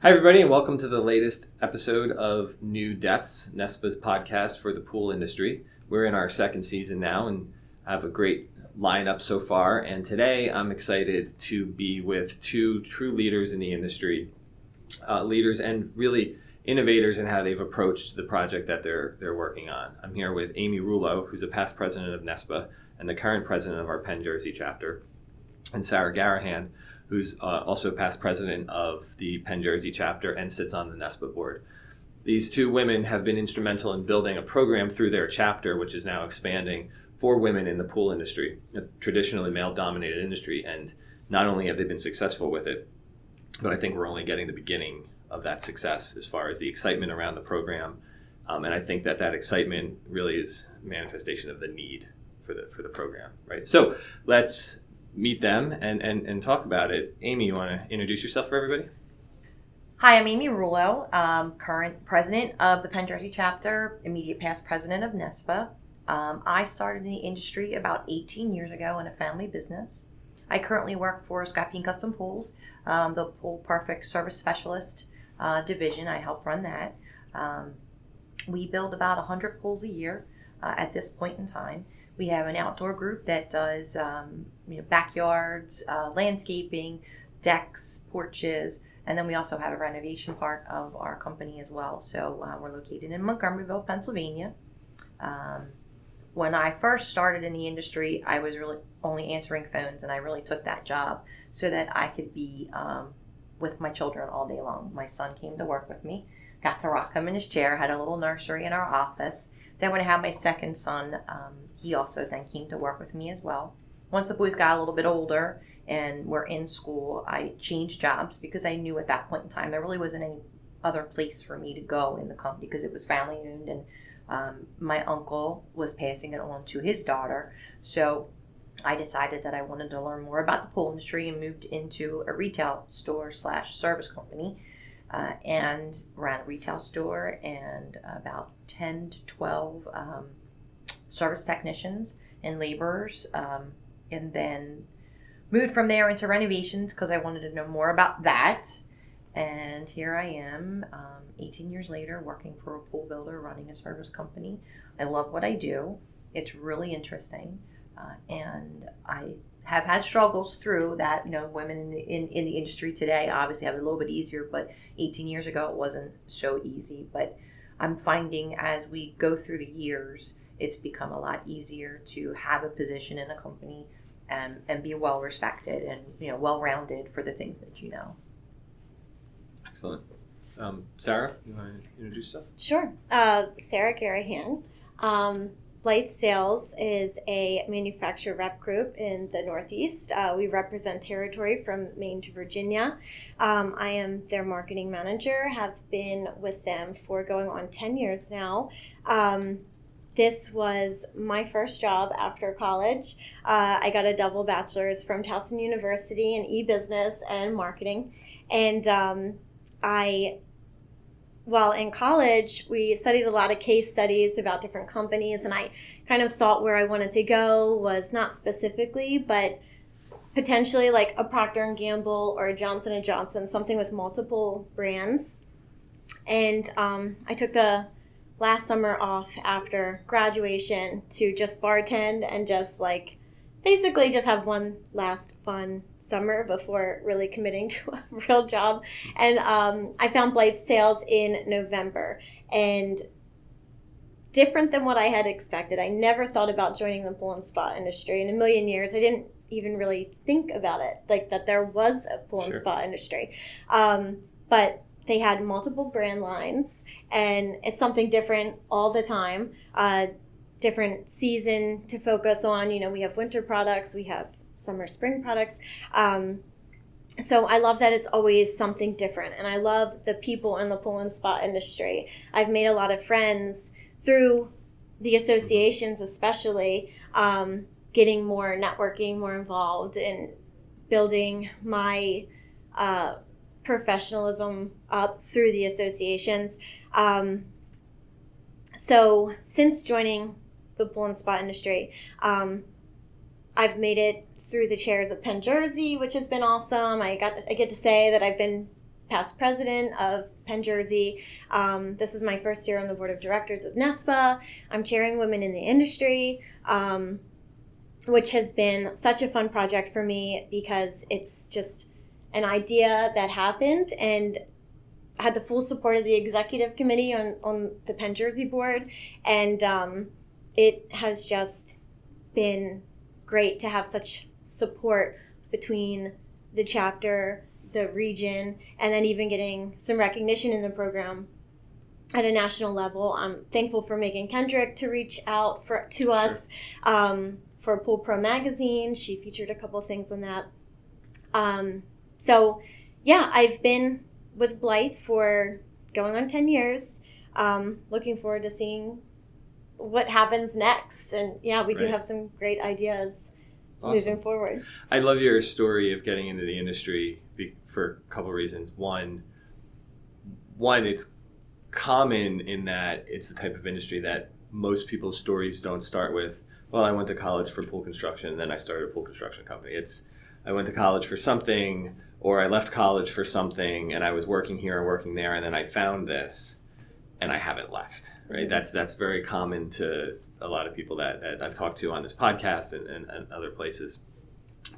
Hi, everybody, and welcome to the latest episode of New Depths, NESPA's podcast for the pool industry. We're in our second season now and have a great lineup so far. And today I'm excited to be with two true leaders in the industry, leaders and really innovators in how they've approached the project that they're working on. I'm here with Amy Rouleau, who's a past president of NESPA and the current president of our Penn Jersey chapter, and Sarah Garahan, who's also past president of the Penn Jersey chapter and sits on the NESPA board. These two women have been instrumental in building a program through their chapter, which is now expanding for women in the pool industry, a traditionally male-dominated industry. And not only have they been successful with it, but I think we're only getting the beginning of that success as far as the excitement around the program. And I think that excitement really is a manifestation of the need for the program, right? So let's meet them and talk about it. Amy, you want to introduce yourself for everybody? Hi, I'm Amy Rouleau, current president of the Penn Jersey chapter, immediate past president of NESPA. I started in the industry about 18 years ago in a family business. I currently work for Scott Peen Custom Pools, the Pool Perfect Service Specialist division. I help run that. We build about 100 pools a year at this point in time. We have an outdoor group that does backyards, landscaping, decks, porches, and then we also have a renovation part of our company as well. So we're located in Montgomeryville, Pennsylvania. When I first started in the industry, I was really only answering phones, and I really took that job so that I could be with my children all day long. My son came to work with me, got to rock him in his chair, had a little nursery in our office. Then when I had my second son, he also then came to work with me as well. Once the boys got a little bit older and were in school, I changed jobs because I knew at that point in time there really wasn't any other place for me to go in the company because it was family owned, and my uncle was passing it on to his daughter. So I decided that I wanted to learn more about the pool industry and moved into a retail store / service company. And ran a retail store and about 10 to 12 service technicians and laborers, and then moved from there into renovations because I wanted to know more about that. And here I am, 18 years later, working for a pool builder, running a service company. I love what I do. It's really interesting, and I have had struggles through that. Women in the industry today obviously have it a little bit easier, but 18 years ago it wasn't so easy. But I'm finding as we go through the years, it's become a lot easier to have a position in a company and be well respected and well rounded for the things that you know. Excellent. Sarah, you want to introduce yourself? Sure. Sarah Garahan. Blight Sales is a manufacturer rep group in the Northeast. We represent territory from Maine to Virginia. I am their marketing manager, have been with them for going on 10 years now. This was my first job after college. I got a double bachelor's from Towson University in e-business and marketing. And while in college, we studied a lot of case studies about different companies, and I kind of thought where I wanted to go was not specifically, but potentially like a Procter & Gamble or a Johnson & Johnson, something with multiple brands. And I took the last summer off after graduation to just bartend and just basically just have one last fun summer before really committing to a real job. And I found Blight Sales in November, and different than what I had expected. I never thought about joining the pool and spa industry in a million years. I didn't even really think about it, like that there was a pool and spa industry. But they had multiple brand lines, and it's something different all the time. Different season to focus on. We have winter products, we have summer, spring products. So I love that it's always something different. And I love the people in the pool and spa industry. I've made a lot of friends through the associations, especially getting more networking, more involved in building my professionalism up through the associations. So since joining the pool and spa industry, I've made it through the chairs of Penn Jersey, which has been awesome. I get to say that I've been past president of Penn Jersey. This is my first year on the board of directors of NESPA. I'm chairing Women in the Industry, which has been such a fun project for me because it's just an idea that happened and had the full support of the executive committee on the Penn Jersey board. And it has just been great to have such support between the chapter, the region, and then even getting some recognition in the program at a national level. I'm thankful for Megan Kendrick to reach out to us for Pool Pro Magazine. She featured a couple of things on that. So, yeah, I've been with Blythe for going on 10 years. Looking forward to seeing what happens next. And, yeah, we do have some great ideas moving forward. I love your story of getting into the industry for a couple of reasons. One, it's common in that it's the type of industry that most people's stories don't start with, well, I went to college for pool construction and then I started a pool construction company. It's, I went to college for something, or I left college for something and I was working here and working there and then I found this and I haven't left, right? That's very common to a lot of people that I've talked to on this podcast and other places.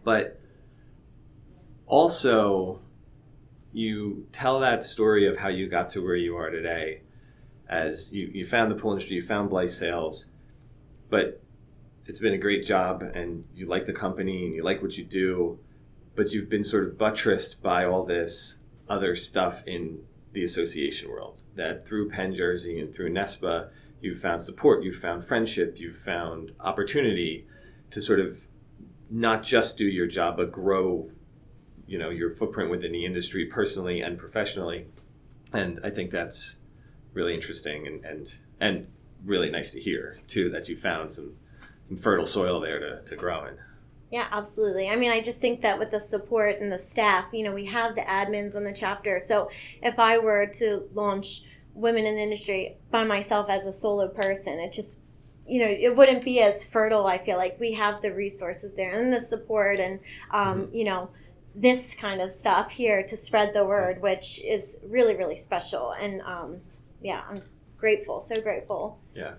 But also, you tell that story of how you got to where you are today as you found the pool industry, you found Blythe Sales, but it's been a great job and you like the company and you like what you do, but you've been sort of buttressed by all this other stuff in the association world, that through Penn Jersey and through NESPA, you've found support, you've found friendship, you've found opportunity to sort of not just do your job, but grow, your footprint within the industry personally and professionally. And I think that's really interesting and really nice to hear too, that you found some fertile soil there to grow in. Yeah, absolutely. I mean, I just think that with the support and the staff, we have the admins on the chapter. So if I were to launch Women in the Industry by myself as a solo person, it just, it wouldn't be as fertile. I feel like we have the resources there and the support and, this kind of stuff here to spread the word, which is really, really special. And I'm grateful, so grateful. Yeah.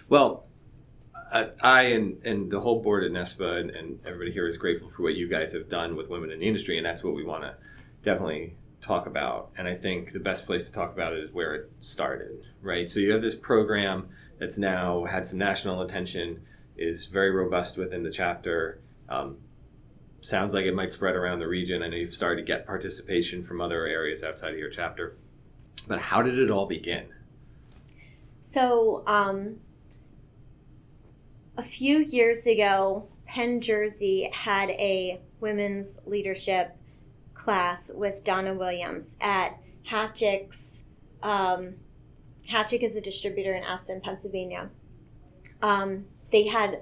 Well, I and the whole board at NESPA and everybody here is grateful for what you guys have done with women in the industry, and that's what we want to definitely talk about. And I think the best place to talk about it is where it started, right? So you have this program that's now had some national attention, is very robust within the chapter. Sounds like it might spread around the region. I know you've started to get participation from other areas outside of your chapter. But how did it all begin? So, a few years ago, Penn Jersey had a women's leadership class with Donna Williams at Hatchick's. Hatchick is a distributor in Aston, Pennsylvania. They had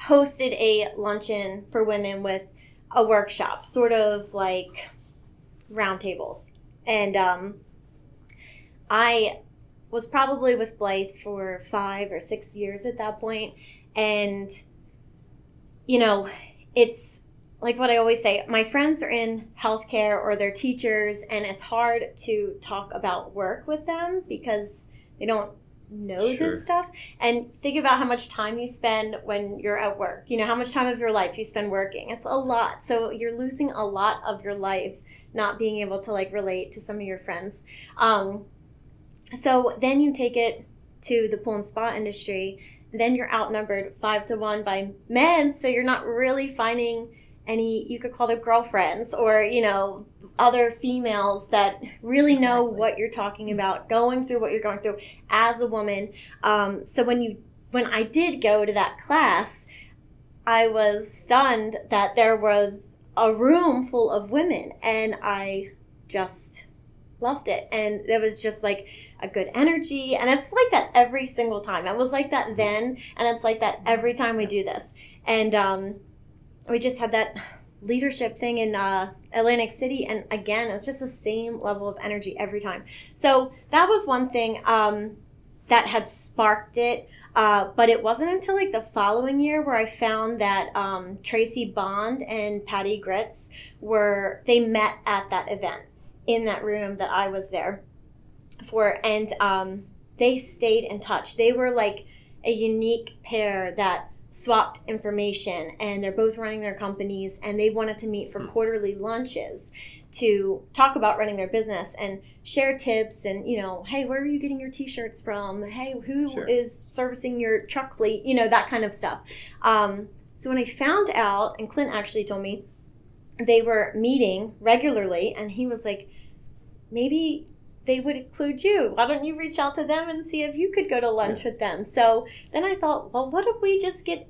hosted a luncheon for women with a workshop, sort of like roundtables. And I was probably with Blythe for 5 or 6 years at that point. And, it's like what I always say, my friends are in healthcare or they're teachers, and it's hard to talk about work with them because they don't know this stuff. And think about how much time you spend when you're at work. How much time of your life you spend working. It's a lot. So you're losing a lot of your life not being able to relate to some of your friends. So then you take it to the pool and spa industry. Then you're outnumbered 5 to 1 by men. So you're not really finding any, you could call them girlfriends or, other females that really know what you're talking about, going through what you're going through as a woman. So when I did go to that class, I was stunned that there was a room full of women, and I just loved it. And there was just a good energy, and it's like that every single time. It was like that then, and it's like that every time we do this. And we just had that leadership thing in Atlantic City, and again, it's just the same level of energy every time. So that was one thing that had sparked it, but it wasn't until the following year where I found that Tracy Bond and Patty Gritz they met at that event. in that room that I was there for, and they stayed in touch. They were like a unique pair that swapped information, and they're both running their companies, and they wanted to meet for quarterly lunches to talk about running their business and share tips and, hey, where are you getting your t-shirts from? Hey, who is servicing your truck fleet? That kind of stuff. So when I found out, and Clint actually told me, they were meeting regularly, and he was like, maybe they would include you. Why don't you reach out to them and see if you could go to lunch with them? So then I thought, well, what if we just get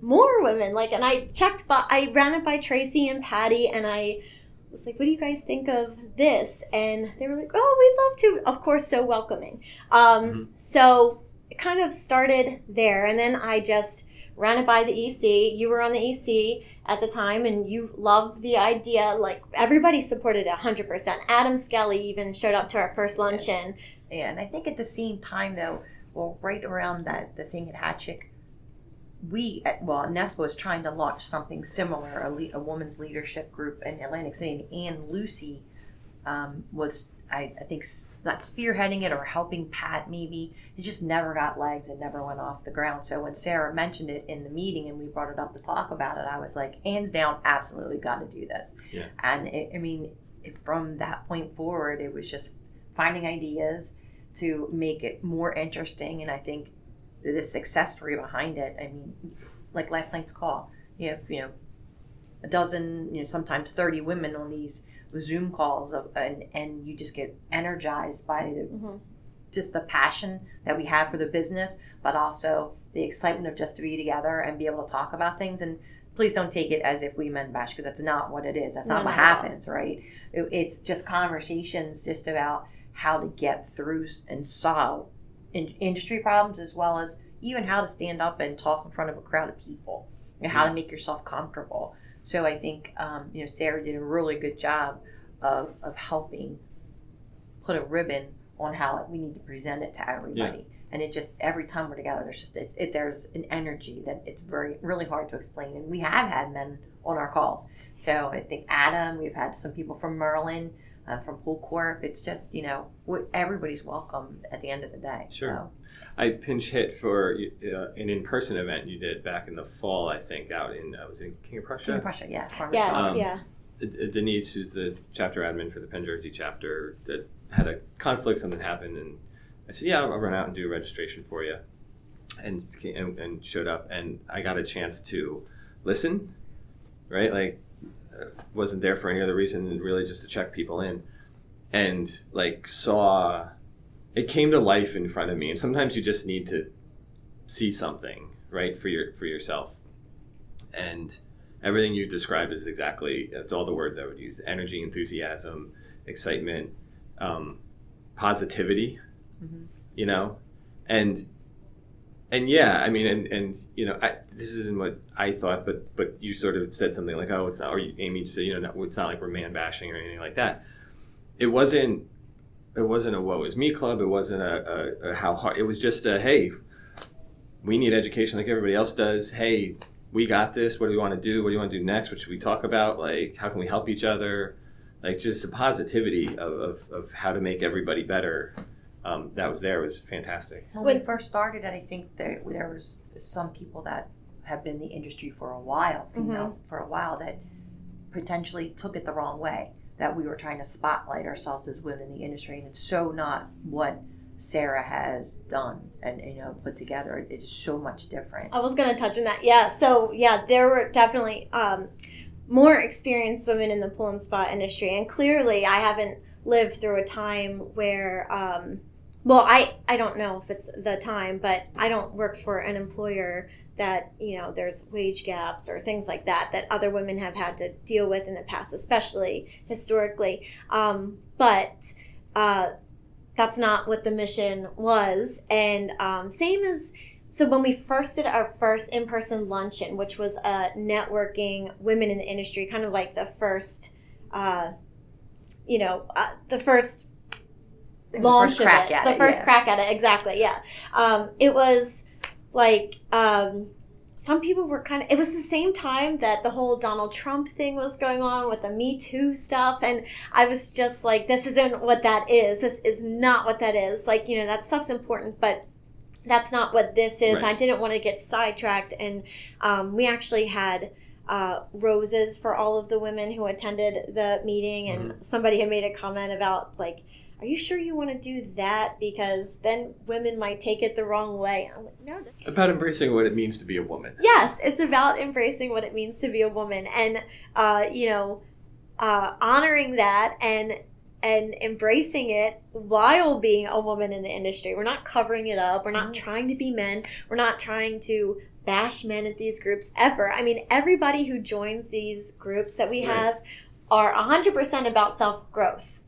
more women? And I ran it by Tracy and Patty, and I was like, what do you guys think of this? And they were like, oh, we'd love to. Of course, so welcoming. So it kind of started there, and then I just ran it by the EC. You were on the EC at the time, and you loved the idea. Everybody supported it 100%. Adam Skelly even showed up to our first luncheon. Yeah, and I think at the same time, though, right around the thing at Hatchick, NESPA was trying to launch something similar, a women's leadership group in Atlantic City, and Lucy was, I think, not spearheading it or helping Pat maybe. It just never got legs and never went off the ground. So when Sarah mentioned it in the meeting and we brought it up to talk about it, I was like, hands down, absolutely got to do this. Yeah. And from that point forward, it was just finding ideas to make it more interesting. And I think the success story behind it, like last night's call, you have, a dozen, sometimes 30 women on these Zoom calls, and you just get energized by just the passion that we have for the business, but also the excitement of just to be together and be able to talk about things. And please don't take it as if we men bash, because that's not what it is. That's not what happens, right? It's just conversations just about how to get through and solve industry problems, as well as even how to stand up and talk in front of a crowd of people, and how to make yourself comfortable. So I think, Sarah did a really good job of helping put a ribbon on how we need to present it to everybody. Yeah. And it just, every time we're together, there's an energy that it's really hard to explain. And we have had men on our calls. So I think Adam, we've had some people from Merlin, from Pool Corp. It's just, everybody's welcome at the end of the day. Sure. So. I pinch hit for an in-person event you did back in the fall, I think, out in, was it King of Prussia? King of Prussia, yeah. Yes, yeah. Denise, who's the chapter admin for the Penn Jersey chapter, that had a conflict, something happened, and I said, I'll run out and do a registration for you, and showed up, and I got a chance to listen, right? Wasn't there for any other reason than really just to check people in, and saw it came to life in front of me. And sometimes you just need to see something, right, for yourself. And everything you described is it's all the words I would use: energy, enthusiasm, excitement, positivity, and yeah, this isn't what I thought, but you sort of said something like, oh, it's not, or Amy just said, it's not like we're man bashing or anything like that. It wasn't a woe is me club. It wasn't a how hard. It was just a, hey, we need education like everybody else does. Hey, we got this. What do we want to do? What do you want to do next? What should we talk about? How can we help each other? Just the positivity of how to make everybody better. That was fantastic. When we first started, I think there was some people that have been in the industry for a while, females for a while, that potentially took it the wrong way, that we were trying to spotlight ourselves as women in the industry, and it's so not what Sarah has done and put together. It's so much different. I was going to touch on that. Yeah. So there were definitely more experienced women in the pool and spa industry, and clearly I haven't lived through a time where I don't know if it's the time, but I don't work for an employer that there's wage gaps or things like that other women have had to deal with in the past, especially historically, but that's not what the mission was. And so when we first did our first in-person luncheon, which was networking women in the industry, kind of like the first the first launch of it, crack at it, exactly, yeah. It was some people were it was the same time that the whole Donald Trump thing was going on with the Me Too stuff. And I was just like, this isn't what that is. This is not what that is. Like, that stuff's important, but that's not what this is. Right. I didn't want to get sidetracked. And we actually had roses for all of the women who attended the meeting. And somebody had made a comment about, like, are you sure you want to do that? Because then women might take it the wrong way. I'm like, no. About embracing what it means to be a woman. Yes, it's about embracing what it means to be a woman, and honoring that and embracing it while being a woman in the industry. We're not covering it up. We're not trying to be men. We're not trying to bash men at these groups ever. I mean, everybody who joins these groups that we have are 100% about self-growth.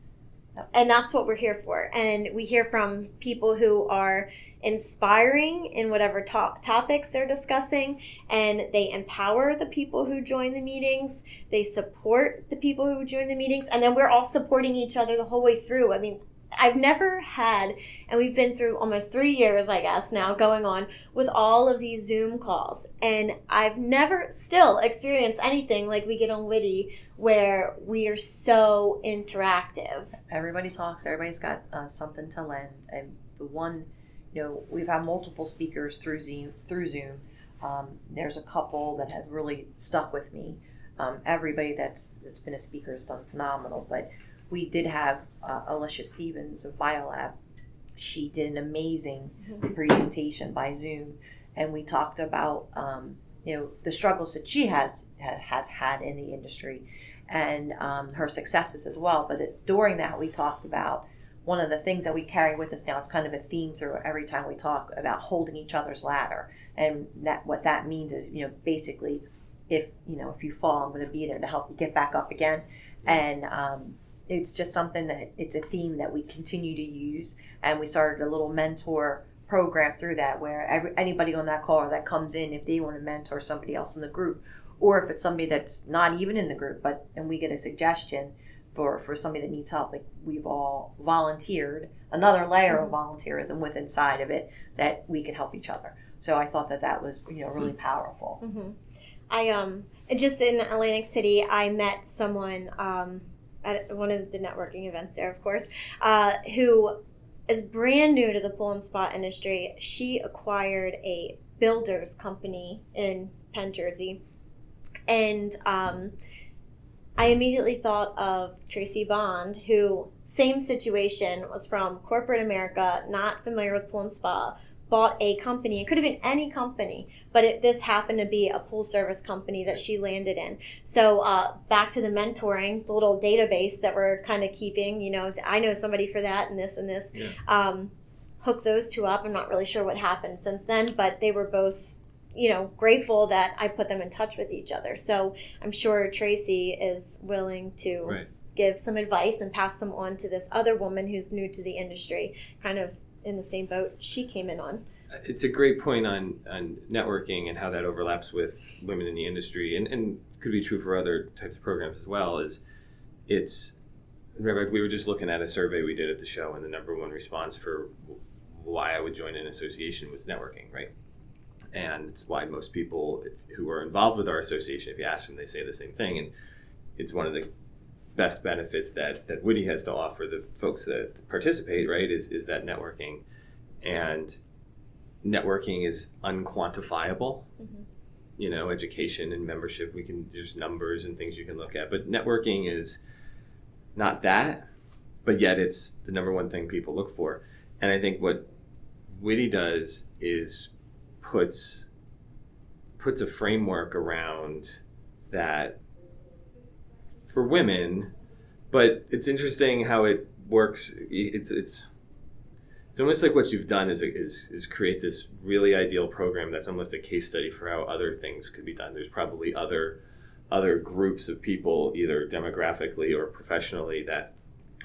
And that's what we're here for. And we hear from people who are inspiring in whatever topics they're discussing, and they empower the people who join the meetings. They support the people who join the meetings, and then we're all supporting each other the whole way through. I mean, I've never had, and we've been through almost 3 years, I guess, now going on with all of these Zoom calls. And I've never still experienced anything like we get on Witty, where we are so interactive. Everybody talks. Everybody's got something to lend. And the one, we've had multiple speakers through Zoom. There's a couple that have really stuck with me. Everybody that's been a speaker has done phenomenal. But we did have Alicia Stevens of BioLab. She did an amazing presentation by Zoom, and we talked about the struggles that she has had in the industry, and her successes as well. But during that, we talked about one of the things that we carry with us now. It's kind of a theme through every time we talk about holding each other's ladder, and what that means is basically if you fall, I'm going to be there to help you get back up again, and it's just something that it's a theme that we continue to use. And we started a little mentor program through that, where anybody on that call or that comes in, if they want to mentor somebody else in the group, or if it's somebody that's not even in the group, and we get a suggestion for somebody that needs help, like we've all volunteered, another layer of volunteerism with inside of it, that we could help each other. So I thought that was really powerful. I just in Atlantic City, I met someone at one of the networking events there, of course, who is brand new to the pool and spa industry. She acquired a builder's company in Penn, Jersey. And I immediately thought of Tracy Bond, who, same situation, was from corporate America, not familiar with pool and spa, bought a company. It could have been any company, but this happened to be a pool service company that she landed in. So back to the mentoring, the little database that we're kind of keeping, I know somebody for that and this and this. Yeah. Hook those two up. I'm not really sure what happened since then, but they were both, grateful that I put them in touch with each other. So I'm sure Tracy is willing to give some advice and pass them on to this other woman who's new to the industry, kind of in the same boat she came in on. It's a great point on networking and how that overlaps with women in the industry, and could be true for other types of programs as well. We were just looking at a survey we did at the show, and the number one response for why I would join an association was networking, right? And it's why most people who are involved with our association, if you ask them, they say the same thing. And it's one of the best benefits that Witty has to offer the folks that participate, right, is that networking. And networking is unquantifiable. Education and membership, there's numbers and things you can look at, but networking is not that, but yet it's the number one thing people look for. And I think what Witty does is puts a framework around that for women, but it's interesting how it works. It's almost like what you've done is create this really ideal program that's almost a case study for how other things could be done. There's probably other groups of people, either demographically or professionally, that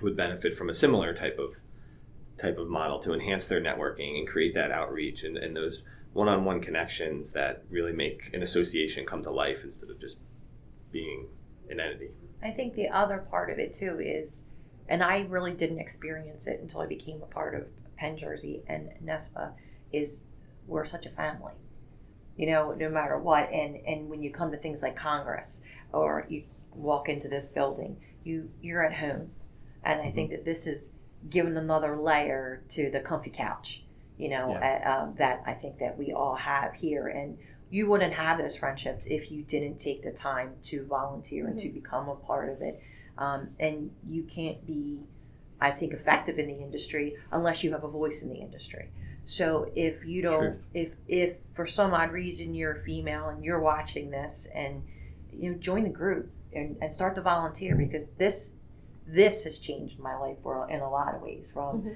would benefit from a similar type of model to enhance their networking and create that outreach and those one-on-one connections that really make an association come to life instead of just being an entity. I think the other part of it too is, and I really didn't experience it until I became a part of Penn Jersey and NESPA, is we're such a family. no matter what. And when you come to things like Congress, or you walk into this building, you're at home. And I think that this is given another layer to the comfy couch, that I think that we all have here. And you wouldn't have those friendships if you didn't take the time to volunteer and to become a part of it. And you can't be, I think, effective in the industry unless you have a voice in the industry. So if you don't, if for some odd reason you're a female and you're watching this, and join the group and start to volunteer, because this has changed my life in a lot of ways. From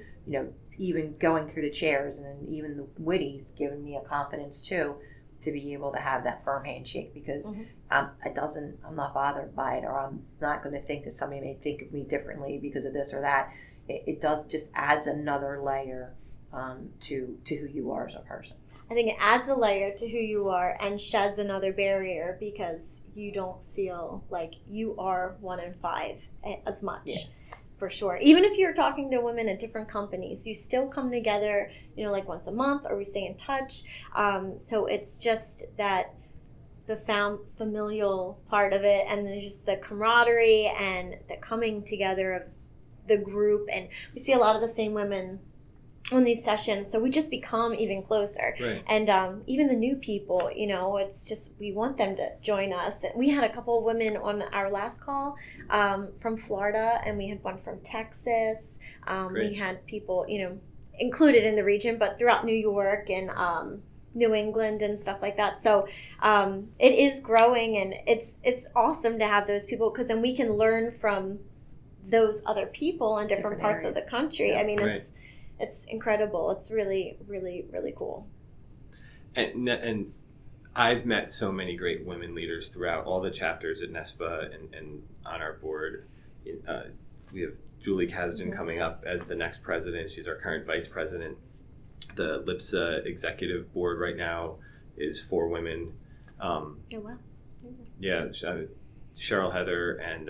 even going through the chairs, and then even the Witties giving me a confidence too, to be able to have that firm handshake, because I'm not bothered by it, or I'm not going to think that somebody may think of me differently because of this or that. It does just adds another layer to who you are as a person. I think it adds a layer to who you are and sheds another barrier, because you don't feel like you are 1 in 5 as much. Yeah. For sure. Even if you're talking to women at different companies, you still come together, like once a month, or we stay in touch. So it's just that the familial part of it, and then just the camaraderie and the coming together of the group. And we see a lot of the same women on these sessions, so we just become even closer. Right. And even the new people, it's just, we want them to join us. We had a couple of women on our last call from Florida, and we had one from Texas. We had people, included in the region, but throughout New York and New England and stuff like that. So it is growing, and it's awesome to have those people, because then we can learn from those other people in different parts areas of the country. Yeah. I mean, it's incredible. It's really, really, really cool. And I've met so many great women leaders throughout all the chapters at NESPA and on our board. We have Julie Kasdan coming up as the next president. She's our current vice president. The LIPSA executive board right now is 4 women. Oh, wow. Yeah, Cheryl Heather and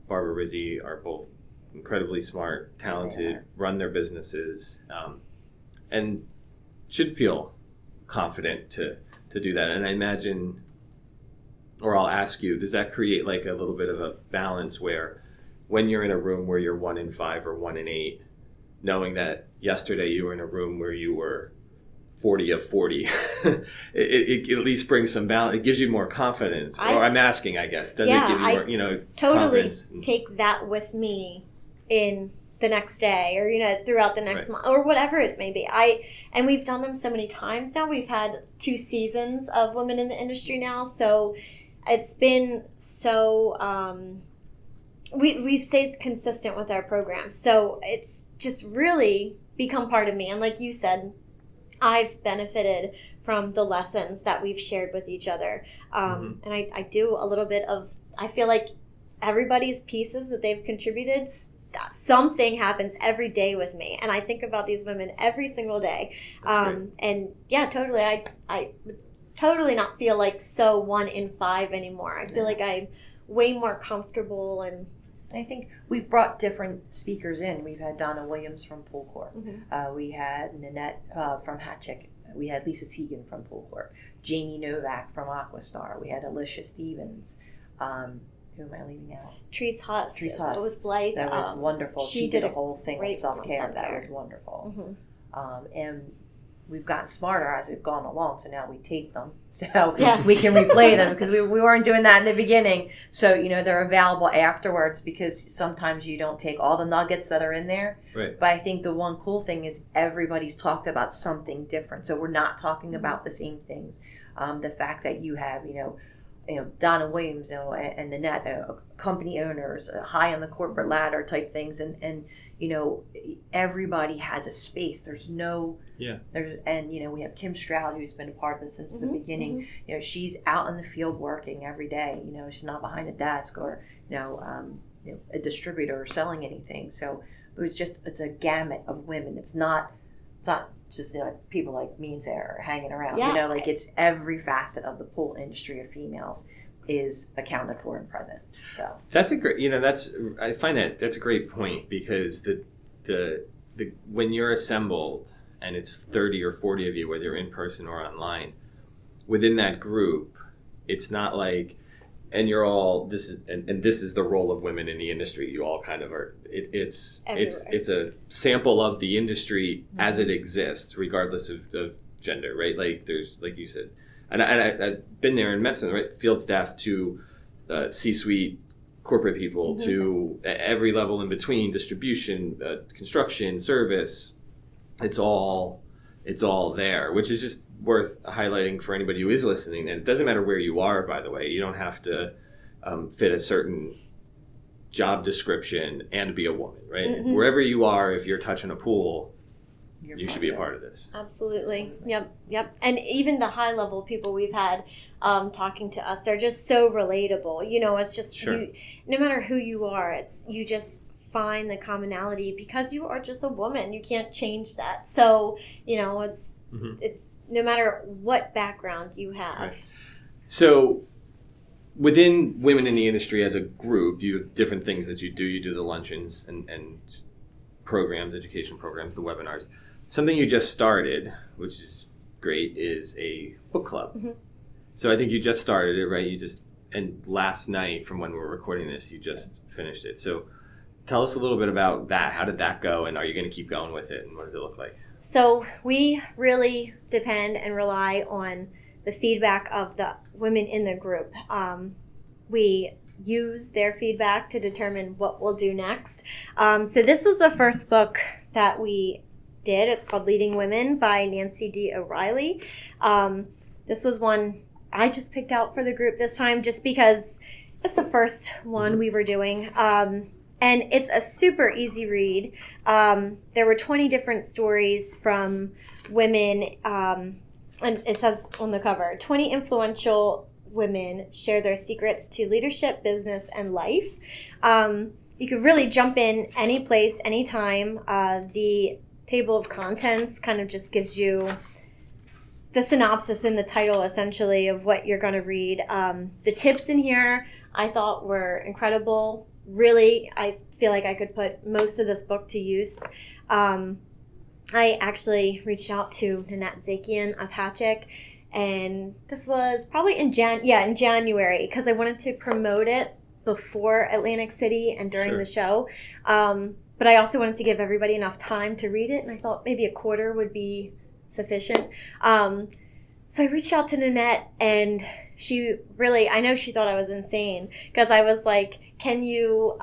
Barbara Rizzi are both incredibly smart, talented, run their businesses, and should feel confident to do that. And I imagine, or I'll ask you, does that create like a little bit of a balance where when you're in a room where you're 1 in 5 or 1 in 8, knowing that yesterday you were in a room where you were 40 of 40, it at least brings some balance. It gives you more confidence. Or I'm asking, I guess, does it give you more, totally confidence? Take that with me in the next day, or throughout the next month, or whatever it may be. And we've done them so many times now. We've had 2 seasons of Women in the Industry now, so it's been so we stayed consistent with our program. So it's just really become part of me. And like you said, I've benefited from the lessons that we've shared with each other. And I do a little bit of, I feel like everybody's pieces that they've contributed, something happens every day with me. And I think about these women every single day. And yeah, totally. I would totally not feel like so 1 in 5 anymore. I feel like I'm way more comfortable. And I think we've brought different speakers in. We've had Donna Williams from Pool Corp. We had Nanette from Hatchick. We had Lisa Segan from Pool Corp. Jamie Novak from Aquastar. We had Alicia Stevens. Who am I leaving out? Treese Huss. Treese Huss. With Blythe. That was wonderful. She did a whole thing with self-care. That was wonderful. And we've gotten smarter as we've gone along, so now we tape them. So we can replay them, because we weren't doing that in the beginning. So, they're available afterwards, because sometimes you don't take all the nuggets that are in there. Right. But I think the one cool thing is everybody's talked about something different. So we're not talking about the same things. The fact that you have, Donna Williams, and Nanette, company owners, high on the corporate ladder type things, and everybody has a space. There's no, we have Kim Stroud, who's been a part of this since the beginning. She's out in the field working every day. She's not behind a desk or a distributor or selling anything. So it's a gamut of women. It's not just people like me and Sarah are hanging around. It's every facet of the pool industry of females is accounted for and present. So that's a great, I find that's a great point, because the when you're assembled and it's 30 or 40 of you, whether you're in person or online, within that group, it's not like, and you're all this is and this is the role of women in the industry. You all kind of are. It's a sample of the industry as it exists, regardless of gender, right? Like there's, like you said, and I've been there and met some, right, field staff to C-suite corporate people to every level in between, distribution, construction, service. It's all there, which is just worth highlighting for anybody who is listening. And it doesn't matter where you are, by the way. You don't have to fit a certain job description and be a woman, right? Wherever you are, if you're touching a pool, you should be a part of this. Absolutely. Yep. And even the high level people we've had talking to us, they're just so relatable. You know, it's just, no matter who you are, you just find the commonality because you are just a woman. You can't change that. So, you know, it's no matter what background you have. Right. So within women in the industry as a group, you have different things that you do. You do the luncheons and programs, education programs, the webinars. Something you just started, which is great, is a book club. So I think you just started it, right? And last night, from when we were recording this, you just finished it. So tell us a little bit about that. How did that go? And are you going to keep going with it? And what does it look like? So we really depend and rely on the feedback of the women in the group. We use their feedback to determine what we'll do next. So this was the first book that we did. It's called Leading Women by Nancy D. O'Reilly. This was one I just picked out for the group this time just because it's the first one we were doing. And it's a super easy read. There were 20 different stories from women, and it says on the cover, 20 influential women share their secrets to leadership, business, and life. You could really jump in any place, anytime. The table of contents kind of just gives you the synopsis in the title, essentially, of what you're going to read. The tips in here I thought were incredible. Really, I feel like I could put most of this book to use. I actually reached out to Nanette Zakian of Hatchick, and this was probably in January, because I wanted to promote it before Atlantic City and during the show. But I also wanted to give everybody enough time to read it, and I thought maybe a quarter would be sufficient. So I reached out to Nanette, and she really, I know she thought I was insane, because I was like, can you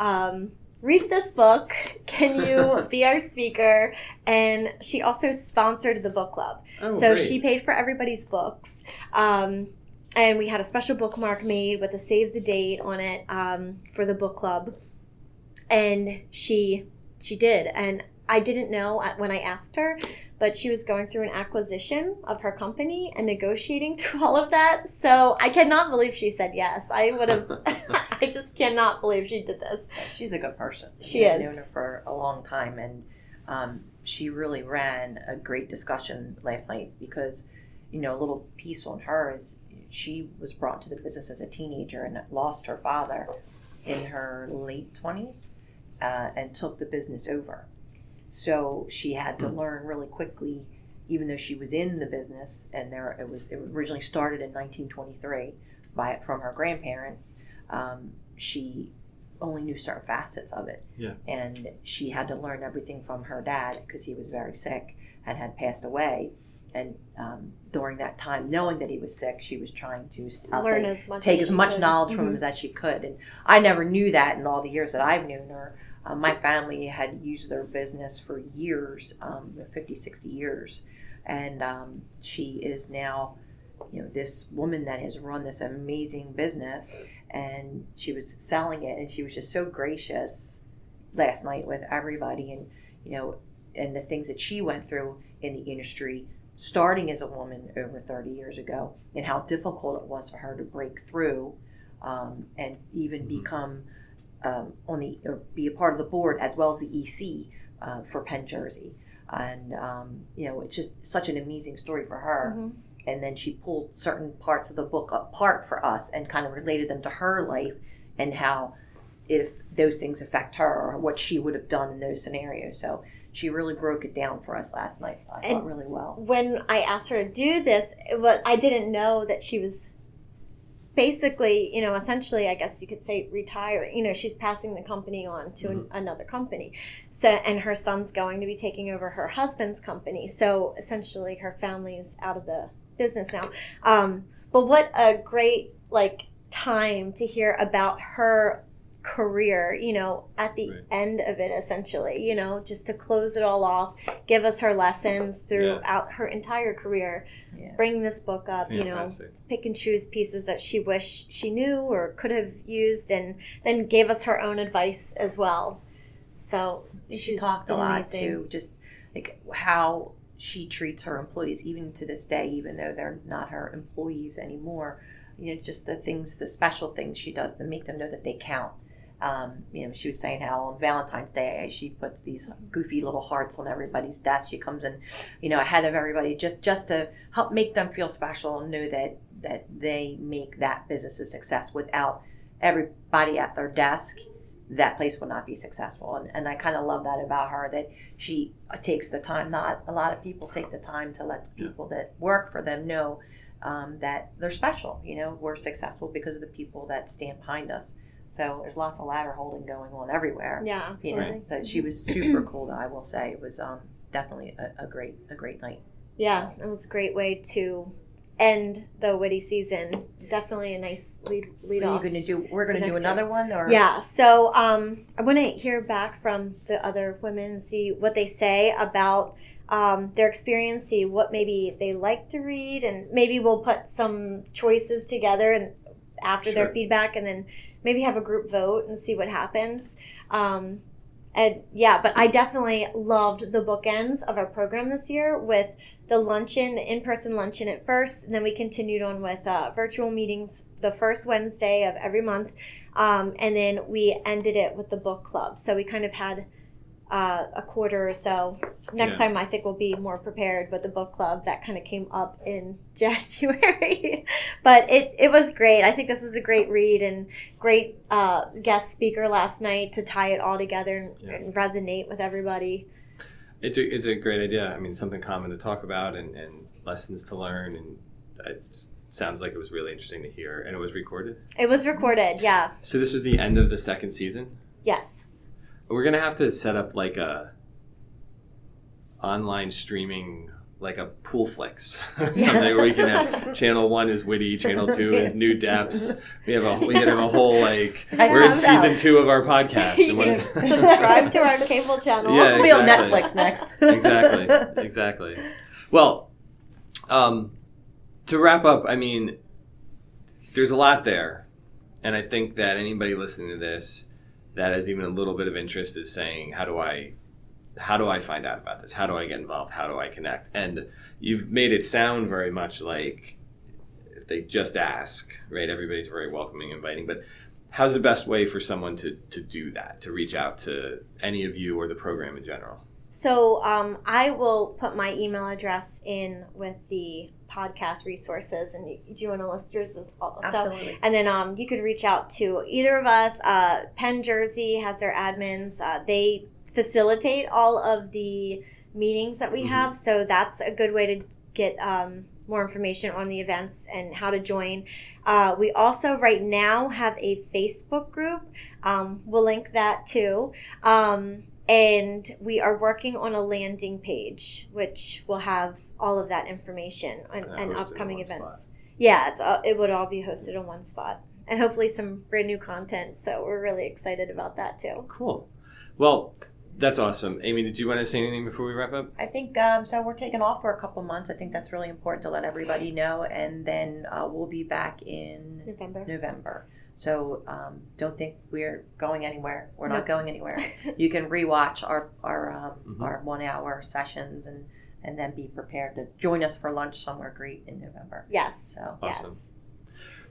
read this book? Can you be our speaker? And she also sponsored the book club. So great. She paid for everybody's books. And we had a special bookmark made with a save the date on it for the book club. And she did. And I didn't know when I asked her, but she was going through an acquisition of her company and negotiating through all of that. So I cannot believe she said yes. I would have, I just cannot believe she did this. She's a good person. She is. I've known her for a long time, and she really ran a great discussion last night because, you know, a little piece on her is she was brought to the business as a teenager and lost her father in her late 20s and took the business over. So she had to learn really quickly, even though she was in the business, and it originally started in 1923 from her grandparents. She only knew certain facets of it, and she had to learn everything from her dad because he was very sick and had passed away. And during that time, knowing that he was sick, she was trying to take as much knowledge from him as she could. And I never knew that in all the years that I've known her. My family had used their business for years, 50, 60 years. And she is now, you know, this woman that has run this amazing business, and she was selling it, and she was just so gracious last night with everybody, and, you know, and the things that she went through in the industry, starting as a woman over 30 years ago, and how difficult it was for her to break through and even become be a part of the board as well as the EC for Penn Jersey. And you know, it's just such an amazing story for her. And then she pulled certain parts of the book apart for us and kind of related them to her life, and how if those things affect her or what she would have done in those scenarios. So she really broke it down for us last night. I thought really well. When I asked her to do this, I didn't know that she was basically, essentially, I guess you could say retiring. She's passing the company on to another company. So, and her son's going to be taking over her husband's company. So essentially her family is out of the business now. But what a great time to hear about her career, at the end of it, essentially, just to close it all off, give us her lessons throughout her entire career, bring this book up, Fantastic. Pick and choose pieces that she wished she knew or could have used, and then gave us her own advice as well. So she talked a lot too, just how she treats her employees, even to this day, even though they're not her employees anymore. Just the special things she does to make them know that they count. She was saying how on Valentine's Day she puts these goofy little hearts on everybody's desk. She comes in, ahead of everybody just to help make them feel special and know that they make that business a success. Without everybody at their desk, that place will not be successful. And I kind of love that about her, that she takes the time. Not a lot of people take the time to let the people that work for them know that they're special. We're successful because of the people that stand behind us. So there's lots of ladder holding going on everywhere. Yeah, absolutely. But she was super cool, though, I will say. It was definitely a great night. Yeah, it was a great way to end the Witty season. Definitely a nice lead off. We're going to do another one? Or? Yeah, so I want to hear back from the other women and see what they say about their experience, see what maybe they like to read, and maybe we'll put some choices together and after their feedback, and then maybe have a group vote and see what happens. But I definitely loved the bookends of our program this year with the in-person luncheon at first, and then we continued on with virtual meetings the first Wednesday of every month, and then we ended it with the book club. So we kind of had a quarter or so. Next time I think we'll be more prepared with the book club. That kind of came up in January. But it was great. I think this was a great read and great guest speaker last night to tie it all together and resonate with everybody. It's a great idea. I mean, something common to talk about and lessons to learn, and it sounds like it was really interesting to hear. And it was recorded? It was recorded, yeah. So this was the end of the second season? Yes. We're going to have to set up a online streaming, like a Poolflix. Where we can have channel 1 is Witty, channel 2 is New Depths. We can have a whole we're in season 2 of our podcast. Subscribe to our cable channel. Yeah, we'll be on Netflix next. Exactly. Well, to wrap up, I mean, there's a lot there. And I think that anybody listening to this that has even a little bit of interest is saying, how do I find out about this? How do I get involved? How do I connect? And you've made it sound very much like if they just ask, right? Everybody's very welcoming, inviting. But how's the best way for someone to do that, to reach out to any of you or the program in general? So I will put my email address in with the podcast resources, and do you want to list yours also? Absolutely. And then you could reach out to either of us. Penn Jersey has their admins. They facilitate all of the meetings that we have, so that's a good way to get more information on the events and how to join. We also right now have a Facebook group. We'll link that too. And we are working on a landing page, which will have all of that information and upcoming events. Spot. Yeah, it would all be hosted in one spot. And hopefully some brand new content. So we're really excited about that too. Cool. Well, that's awesome. Amy, did you want to say anything before we wrap up? I think so. We're taking off for a couple months. I think that's really important to let everybody know. And then we'll be back in November. So don't think we're going anywhere. We're not going anywhere. You can rewatch our 1 hour sessions and then be prepared to join us for lunch somewhere great in November. Yes. So awesome. Yes.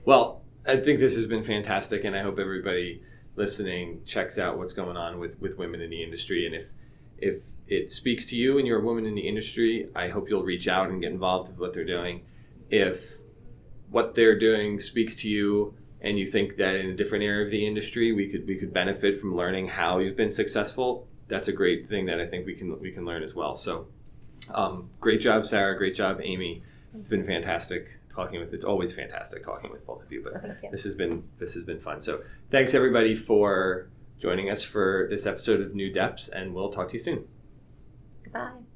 Well, I think this has been fantastic, and I hope everybody listening checks out what's going on with women in the industry. And if it speaks to you and you're a woman in the industry, I hope you'll reach out and get involved with what they're doing. If what they're doing speaks to you and you think that in a different area of the industry we could benefit from learning how you've been successful, that's a great thing that I think we can learn as well. So great job, Sarah. Great job, Amy. It's been fantastic talking with. It's always fantastic talking with both of you, but Thank you. this has been fun. So thanks everybody for joining us for this episode of New Depths, and we'll talk to you soon. Goodbye.